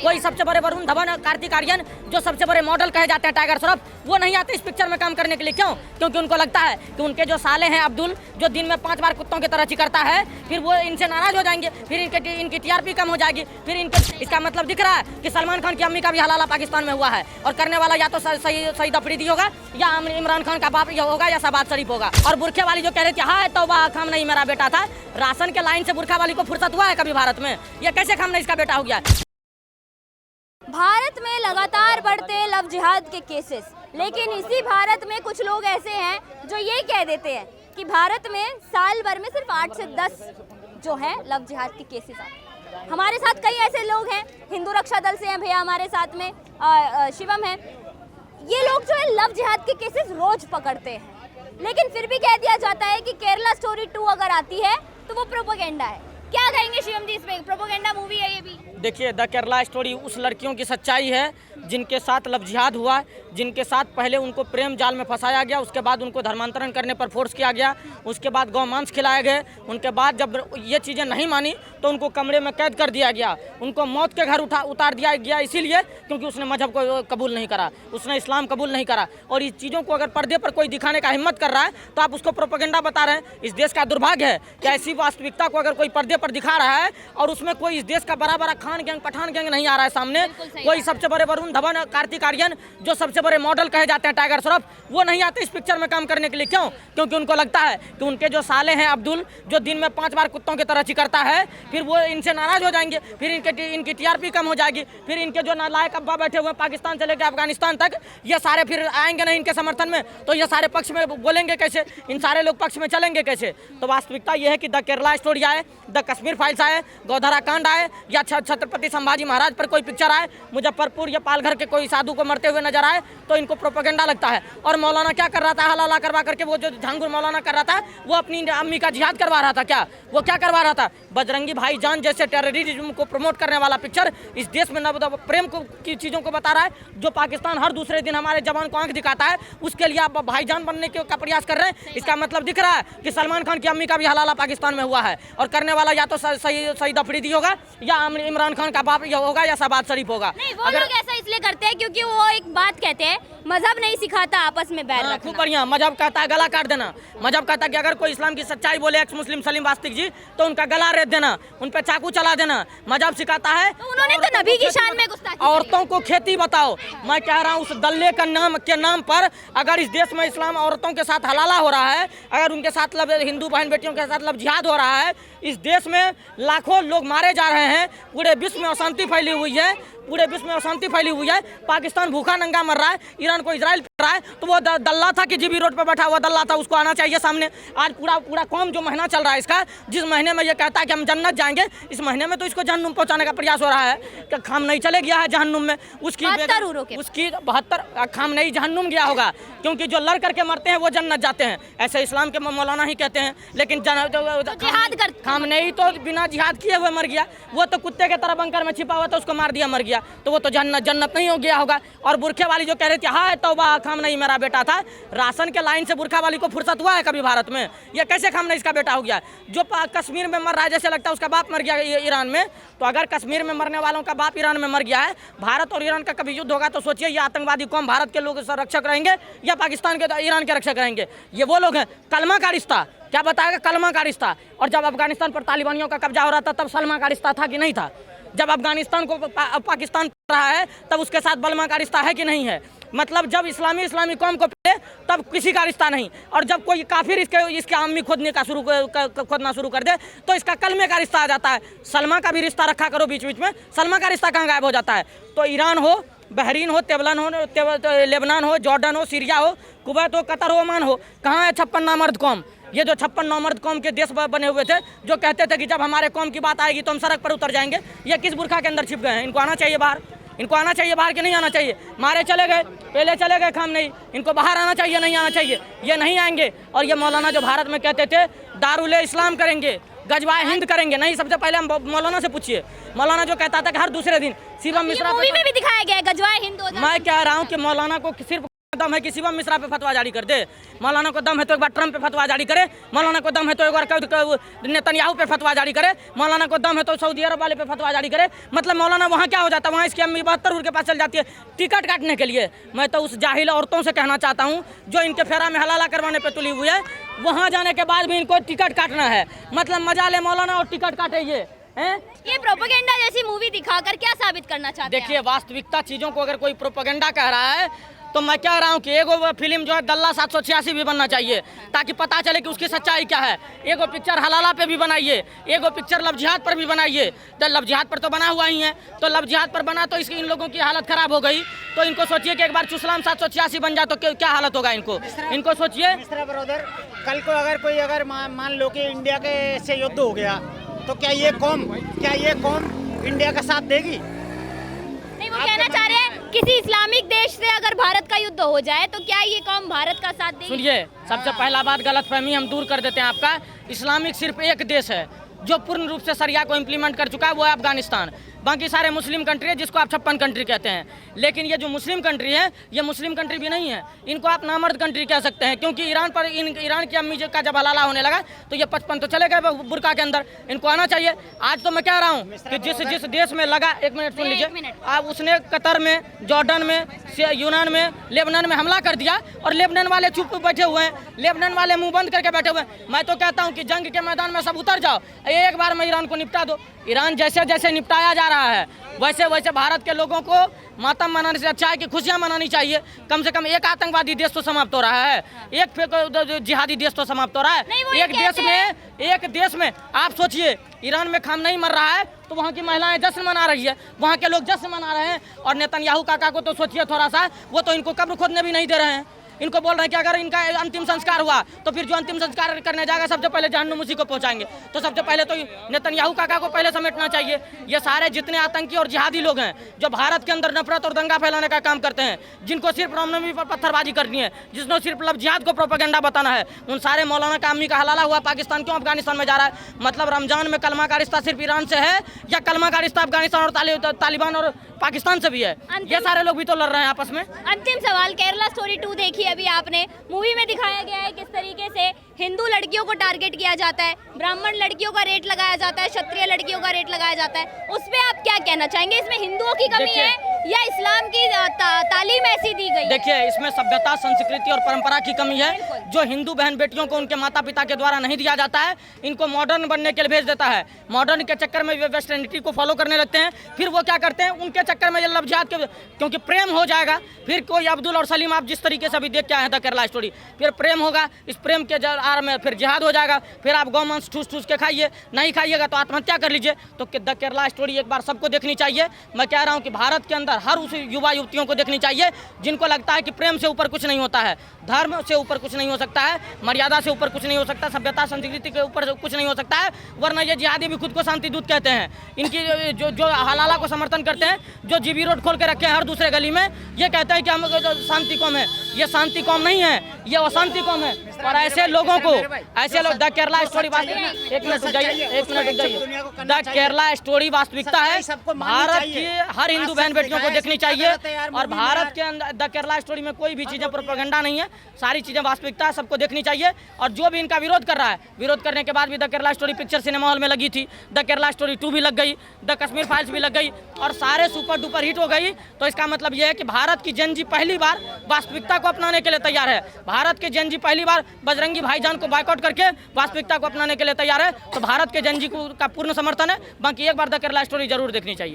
कोई सबसे बड़े वरुण धवन, कार्तिक आर्यन जो सबसे बड़े मॉडल कहे जाते हैं टाइगर श्रॉफ, वो नहीं आते इस पिक्चर में काम करने के लिए। क्यों? क्योंकि उनको लगता है कि उनके जो साले हैं अब्दुल, जो दिन में 5 बार कुत्तों की तरह चिकरता है, फिर वो इनसे नाराज हो जाएंगे, फिर इनकी टीआरपी कम हो जाएगी, फिर इनके इसका मतलब दिख रहा है कि सलमान खान की अम्मी का भी हलाला पाकिस्तान में हुआ है, और करने वाला या तो सईद अफरीदी होगा, या इमरान खान का बाप होगा, या शहबाज शरीफ होगा। और बुरखे वाली जो कह रही थी हाँ तौबा खाम नहीं मेरा बेटा था, राशन के लाइन से बुरखा वाली को फुर्सत हुआ है कभी भारत में? ये कैसे खाम नहीं इसका बेटा हो गया? भारत में लगातार बढ़ते लव जिहाद के केसेस, लेकिन इसी भारत में कुछ लोग ऐसे हैं जो ये कह देते हैं कि भारत में साल भर में सिर्फ 8 से 10 जो है लव जिहाद के केसेस आते हैं। हमारे साथ कई ऐसे लोग हैं, हिंदू रक्षा दल से हैं भैया हमारे साथ में, शिवम है। ये लोग जो है लव जिहाद के केसेस रोज पकड़ते हैं, लेकिन फिर भी कह दिया जाता है कि केरला स्टोरी 2 अगर आती है तो वो प्रोपेगेंडा है। क्या कहेंगे शिवम जी इस पे? प्रोपेगेंडा मूवी है ये भी। देखिए, द केरला स्टोरी उस लड़कियों की सच्चाई है जिनके साथ लव जिहाद हुआ, जिनके साथ पहले उनको प्रेम जाल में फंसाया गया, उसके बाद उनको धर्मांतरण करने पर फोर्स किया गया, उसके बाद गौ मांस खिलाए गए, उनके बाद जब ये चीज़ें नहीं मानी तो उनको कमरे में कैद कर दिया गया, उनको मौत के घर उतार दिया गया, इसीलिए क्योंकि उसने मजहब को कबूल नहीं करा, उसने इस्लाम कबूल नहीं करा। और इस चीज़ों को अगर पर्दे पर कोई दिखाने का हिम्मत कर रहा है तो आप उसको प्रोपेगेंडा बता रहे हैं। इस देश का दुर्भाग्य है कि ऐसी वास्तविकता को अगर कोई पर्दे पर दिखा रहा है और उसमें कोई इस देश का बड़ा बड़ा खान गैंग, पठान गैंग नहीं आ रहा है सामने, कोई सबसे बड़े वरुण धवन, कार्तिक आर्यन जो सबसे बड़े मॉडल कहे जाते हैं टाइगर श्रॉफ, वो नहीं आते इस पिक्चर में काम करने के लिए। क्यों? क्योंकि उनको लगता है कि उनके जो साले हैं अब्दुल, जो दिन में 5 बार कुत्तों की तरह चिकरता है, फिर वो इनसे नाराज हो जाएंगे, फिर इनकी टीआरपी कम हो जाएगी, फिर इनके जो नालायक अब्बा बैठे हुए पाकिस्तान से लेकर अफगानिस्तान तक, ये सारे फिर आएंगे नहीं इनके समर्थन में, तो ये सारे पक्ष में बोलेंगे कैसे? इन सारे लोग पक्ष में चलेंगे कैसे? तो वास्तविकता यह है कि द केरला स्टोरी आए, द कश्मीर फाइल्स आए, गौधरा कांड आए, या छत्रपति संभाजी महाराज पर कोई पिक्चर आए, मुजफ्फरपुर या पालघर के कोई साधु को मरते हुए नजर आए, तो इनको प्रोपेगेंडा लगता है। और मौलाना क्या कर रहा था? हलाला करवा करके वो जो झांगुर मौलाना कर रहा था, वो अपनी अम्मी का जिहाद करवा रहा था। क्या वो क्या करवा रहा था? बजरंगी भाईजान जैसे टेररिज्म को प्रमोट करने वाला पिक्चर इस देश में प्रेम की चीज़ों को बता रहा है, जो पाकिस्तान हर दूसरे दिन हमारे जवान को आंख दिखाता है, उसके लिए आप भाईजान बनने का प्रयास कर रहे हैं। इसका मतलब दिख रहा है कि सलमान खान की अम्मी का भी हलाला पाकिस्तान में हुआ है, और करने वाला या तो सईद अफरीदी होगा, या इमरान खान का बाप होगा, या शहबाज शरीफ होगा। नहीं, वो लोग ऐसा इसलिए करते हैं क्योंकि वो एक बात कहते हैं, मजहब नहीं सिखाता आपस में बैर रखना। खूब बढ़िया। मजहब कहता है गला काट देना। मजहब कहता है कि अगर कोई इस्लाम की सच्चाई बोले एक्स मुस्लिम सलीम वास्तिक जी, तो उनका गला रेत देना, उन पे चाकू चला देना। मजहब सिखाता है तो उन्होंने तो नबी की शान में गुस्ताखी की। औरतों को खेती बताओ। मैं कह रहा हूँ उस दल्ले का नाम के नाम पर अगर इस देश में इस्लाम औरतों के साथ हलाला हो रहा है, अगर उनके साथ हिंदू बहन बेटियों के साथ लव जिहाद हो रहा है, इस देश में लाखों लोग मारे जा रहे हैं, पूरे विश्व में अशांति फैली हुई है, पूरे विश्व में अशांति फैली हुई है, पाकिस्तान भूखा नंगा मर रहा है, ईरान को इजराइल पड़ रहा है, तो वो दल्ला था कि जीबी रोड पे बैठा हुआ दल्ला था, उसको आना चाहिए सामने। आज पूरा कौम जो महीना चल रहा है इसका, जिस महीने में ये कहता है कि हम जन्नत जाएंगे, इस महीने में तो इसको जहन्नुम पहुंचाने का प्रयास हो रहा है कि खामनई चले गया है जहन्नुम में। उसकी 72 खामनई जहन्नुम गया होगा, क्योंकि जो लड़ करके मरते हैं वो जन्नत जाते हैं, ऐसे इस्लाम के मौलाना ही कहते हैं। लेकिन खामनई तो बिना जिहाद किए हुए मर गया, वो तो कुत्ते के तरह बंकर में छिपा हुआ था, उसको मार दिया, मर गया, तो वो तो जन्नत नहीं हो गया होगा। और बुरखे वाली जो कह रही थी हाँ तौबा खाम नहीं मेरा बेटा था, राशन के लाइन से बुरखा वाली को फुर्सत हुआ है कभी भारत में? ये कैसे खाम नहीं इसका बेटा हो गया? जो कश्मीर में मर रहा है, जैसे लगता है उसका बाप मर गया ईरान में, तो अगर कश्मीर में मरने वालों का बाप ईरान में मर गया है, भारत और ईरान का कभी युद्ध होगा तो सोचिए ये आतंकवादी कौम भारत के लोग रक्षक रहेंगे या पाकिस्तान के ईरान के रक्षक रहेंगे? ये वो लोग हैं। कलमा का रिश्ता क्या बताएगा? कलमा का रिश्ता। और जब अफगानिस्तान पर तालिबानियों का कब्जा हो रहा था तब सलमा का रिश्ता था कि नहीं था? जब अफगानिस्तान को पाकिस्तान पड़ रहा है तब उसके साथ बलमा का रिश्ता है कि नहीं है? मतलब जब इस्लामी कौम को पड़े तब किसी का रिश्ता नहीं, और जब कोई काफिर इसके अम्मी खोदना शुरू कर दे तो इसका कलमे का रिश्ता आ जाता है। सलमा का भी रिश्ता रखा करो बीच बीच में, सलमा का रिश्ता कहाँ गायब हो जाता है? तो ईरान हो, बहरीन हो, लेबनान हो, जॉर्डन हो, सीरिया हो, कुवैत हो, कतर हो, ओमान हो, कहाँ है 56 नामर्द कौम? ये जो 56 नामर्द कौम के देश बने हुए थे, जो कहते थे कि जब हमारे कौम की बात आएगी तो हम सड़क पर उतर जाएंगे, ये किस बुरखा के अंदर छिप गए हैं? इनको आना चाहिए बाहर, इनको आना चाहिए बाहर कि नहीं आना चाहिए? मारे चले गए, पहले चले गए खाम नहीं, इनको बाहर आना चाहिए नहीं आना चाहिए? ये नहीं आएंगे। और ये मौलाना जो भारत में कहते थे दारुल इस्लाम करेंगे, गजवाए हिंद करेंगे, नहीं, सबसे पहले हम मौलाना से पूछिए। मौलाना जो कहता था कि हर दूसरे दिन शिवम मिश्रा मूवी में भी दिखाया गया है गजवाए हिंद। मैं कह रहा हूँ कि मौलाना को सिर्फ दम है कि शिवम मिश्रा पे फतवा जारी कर दे, मौलाना को दम है तो एक बार ट्रंप पे फतवा जारी करे, मौलाना को दम है तो एक बार नेतन्याहू पे फतवा जारी करे, मौलाना को दम है तो सऊदी अरब वाले पे फतवा जारी करे। मतलब मौलाना वहाँ क्या हो जाता है, वहाँ इसकी अम्मी 72 के पास चल जाती है टिकट काटने के लिए। मैं तो उस जाहिल औरतों से कहना चाहता हूँ जो इनके फेरा में हलाला करवाने पे तुली हुई है, वहाँ जाने के बाद भी इनको टिकट काटना है। मतलब मजा ले मौलाना और टिकट काटे ये हैं। ये प्रोपेगेंडा जैसी मूवी दिखाकर क्या साबित करना चाहते हैं? देखिए, वास्तविकता चीज़ों को अगर कोई प्रोपेगेंडा कह रहा है तो मैं कह रहा हूँ कि एगो फिल्म जो है दल्ला 786 भी बनना चाहिए ताकि पता चले कि उसकी सच्चाई क्या है। एगो पिक्चर हलाला पे भी बनाइए, एगो पिक्चर लव जिहाद पर भी बनाइए। तो लव जिहाद पर तो बना हुआ ही है, तो लव जिहाद पर बना तो इसकी इन लोगों की हालत खराब हो गई। तो इनको सोचिए कि एक बार चुसलाम 786 बन जाए तो क्या हालत होगा इनको सोचिए। मिश्रा ब्रदर, कल को अगर मान लो कि इंडिया के से युद्ध हो गया तो क्या ये कौम इंडिया का साथ देगी? नहीं, वो कहना चाह रहे हैं किसी इस्लामिक देश से अगर भारत का युद्ध हो जाए तो क्या ये कौम भारत का साथ देगी? सुनिए, सबसे पहला बात गलतफहमी हम दूर कर देते हैं आपका। इस्लामिक सिर्फ एक देश है जो पूर्ण रूप से शरिया को इम्प्लीमेंट कर चुका है, वो है अफगानिस्तान। बाकी सारे मुस्लिम कंट्री है जिसको आप 56 कंट्री कहते हैं। लेकिन ये जो मुस्लिम कंट्री है ये मुस्लिम कंट्री भी नहीं है, इनको आप नामर्द कंट्री कह सकते हैं। क्योंकि ईरान की अम्मी का जब हलाला होने लगा तो ये 55 तो चले गए बुरका के अंदर। इनको आना चाहिए। आज तो मैं कह रहा हूँ कि जिस देश में लगा, एक मिनट सुन लीजिए, आप उसने कतर में, जॉर्डन में, यूनान में, लेबनान में हमला कर दिया और लेबनान वाले चुप बैठे हुए हैं, लेबनान वाले मुंह बंद करके बैठे हुए हैं। मैं तो कहता हूँ कि जंग के मैदान में सब उतर जाओ, एक बार में ईरान को निपटा दो। ईरान जैसे जैसे निपटाया जा रहा है वैसे वैसे भारत के लोगों को मातम मनाने से अच्छा है कि खुशियां मनानी चाहिए। कम से कम एक आतंकवादी देश तो समाप्त हो रहा है, एक जिहादी देश तो समाप्त हो रहा है। एक देश में आप सोचिए, ईरान में खामनेई मर रहा है तो वहाँ की महिलाएं जश्न मना रही है, वहाँ के लोग जश्न मना रहे हैं। और नेतन्याहू काका को तो सोचिए थोड़ा सा, वो तो इनको कब्र खोदने भी नहीं दे रहे हैं। इनको बोल रहे हैं कि अगर इनका अंतिम संस्कार हुआ तो फिर जो अंतिम संस्कार करने जाएगा सबसे पहले जहन्नुम उसी को पहुंचाएंगे। तो सबसे पहले तो नेतन्याहू काका को पहले समेटना चाहिए। ये सारे जितने आतंकी और जिहादी लोग हैं जो भारत के अंदर नफरत और दंगा फैलाने का काम करते हैं, जिनको सिर्फ रामनवमी पर पत्थरबाजी करनी है, जिसने सिर्फ लव जिहाद को प्रोपेगेंडा बताना है, उन सारे मौलाना का अम्मी का हलाला हुआ पाकिस्तान क्यों अफगानिस्तान में जा रहा है? मतलब रमजान में कलमा का रिश्ता सिर्फ ईरान से है या कलमा का रिश्ता अफगानिस्तान और तालिबान और पाकिस्तान से भी है? ये सारे लोग भी तो लड़ रहे हैं आपस में। अंतिम सवाल, केरला स्टोरी 2 देखी अभी आपने, मूवी में दिखाया गया है किस तरीके से हिंदू लड़कियों को टारगेट किया जाता है, ब्राह्मण लड़कियों का रेट लगाया जाता है, क्षत्रिय लड़कियों का रेट लगाया जाता है। उस पे आप क्या कहना चाहेंगे? इसमें हिंदुओं की कमी है या इस्लाम की तालीम ऐसी दी गई? देखिए, इसमें सभ्यता, संस्कृति और परंपरा की कमी है। जो हिंदू बहन बेटियों को उनके माता पिता के द्वारा नहीं दिया जाता है, इनको मॉडर्न बनने के लिए भेज देता है। मॉडर्न के चक्कर में वे वेस्टर्निटी को फॉलो करने लगते हैं। फिर वो क्या करते हैं, उनके चक्कर में ये लव जिहाद के, क्योंकि प्रेम हो जाएगा। फिर कोई अब्दुल और सलीम आप जिस तरीके से अभी देख के आए थे केरला स्टोरी, फिर प्रेम होगा, इस प्रेम के आड़ में फिर जिहाद हो जाएगा। फिर आप गौमांस ठूस ठूस के खाइए, नहीं खाइएगा तो आत्महत्या कर लीजिए। तो द केरला स्टोरी एक बार सबको देखनी चाहिए। मैं कह रहा हूँ कि भारत के अंदर हर उस युवा युवतियों को देखनी चाहिए जिनको लगता है कि प्रेम से ऊपर कुछ नहीं होता है, धर्म से ऊपर कुछ नहीं हो सकता है, मर्यादा से ऊपर कुछ नहीं हो सकता, सभ्यता संस्कृति के ऊपर कुछ नहीं हो सकता है। वरना ये जिहादी भी खुद को शांति दूत कहते हैं। इनकी जो हलाला को समर्थन करते हैं, जो जीबी रोड खोल के रखे हैं हर दूसरे गली में, ये कहते हैं कि हम शांति कौम है। ये शांति कौम नहीं है, ये अशांति कौम है। और ऐसे लोगों को, ऐसे लोग, द केरला स्टोरी, एक मिनट जाइए, द केरला स्टोरी वास्तविकता है। भारत की हर हिंदू बहन बेटियों को देखनी चाहिए। और भारत के अंदर द केरला स्टोरी में कोई भी चीज़ें प्रोपेगेंडा नहीं है, सारी चीज़ें वास्तविकता है, सबको देखनी चाहिए। और जो भी इनका विरोध कर रहा है, विरोध करने के बाद भी the Kerala story picture cinema hall में लगी थी, द केरला स्टोरी 2 भी लग गई, द कश्मीर फाइल्स भी लग गई और सारे सुपर डुपर हिट हो गई। तो इसका मतलब यह है कि भारत की जेन जी पहली बार वास्तविकता को अपनाने के लिए तैयार है। भारत के जेन जी पहली बार बजरंगी भाईजान को बायकॉट करके वास्तविकता को अपनाने के लिए तैयार है। तो भारत के जेन जी का पूर्ण समर्थन है। बाकी एक बार द केरला स्टोरी जरूर देखनी चाहिए।